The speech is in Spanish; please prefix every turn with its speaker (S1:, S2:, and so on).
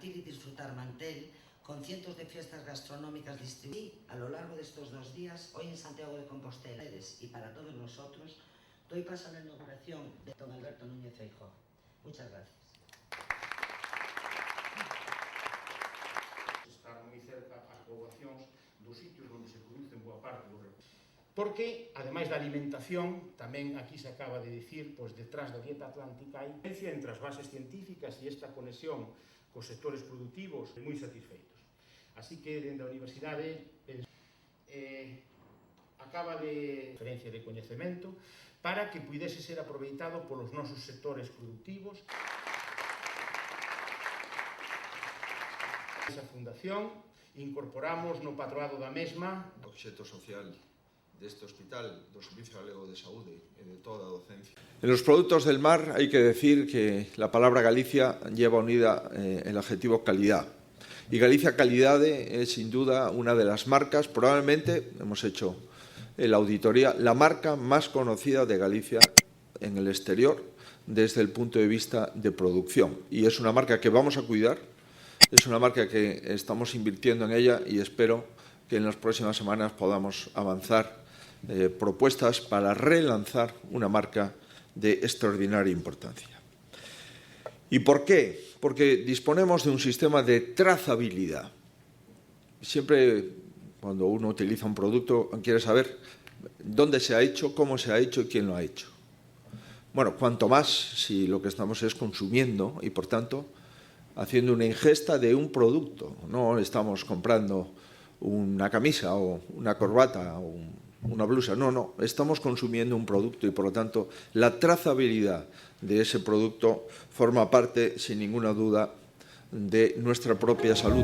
S1: compartir y disfrutar mantel con cientos de fiestas gastronómicas distribuidas a lo largo de estos 2 días, hoy en Santiago de Compostela. Y para todos nosotros, doy paso a la inauguración de don Alberto Núñez Feijóo. Muchas gracias.
S2: Estar moi cerca as poboacións dos sitios onde se producen boa parte dos recursos. Porque, ademais da alimentación, tamén aquí se acaba de dicir, pois detrás da dieta atlántica hai diferencia entre as bases científicas e esta conexión cos sectores productivos moi satisfeitos. Así que, dende a Universidade, acaba de referencia de coñecemento para que pudese ser aproveitado polos nosos sectores productivos. Esa fundación incorporamos no patroado da mesma
S3: o obxecto social deste hospital, do Servicio Galego de Saúde e de toda a docencia. En los productos del mar hay que decir que la palabra Galicia lleva unida el adjetivo calidad. Y Galicia Calidade es sin duda una de las marcas, probablemente, hemos hecho la auditoría, la marca más conocida de Galicia en el exterior desde el punto de vista de producción. Y es una marca que vamos a cuidar, es una marca que estamos invirtiendo en ella y espero que en las próximas semanas podamos avanzar propuestas para relanzar una marca de extraordinaria importancia. ¿Y por qué? Porque disponemos de un sistema de trazabilidad. Siempre cuando uno utiliza un producto quiere saber dónde se ha hecho, cómo se ha hecho y quién lo ha hecho. Bueno, cuanto más si lo que estamos es consumiendo y, por tanto, haciendo una ingesta de un producto. No estamos comprando una camisa o una corbata o una blusa. No, estamos consumiendo un producto y, por lo tanto, la trazabilidad de ese producto forma parte, sin ninguna duda, de nuestra propia salud.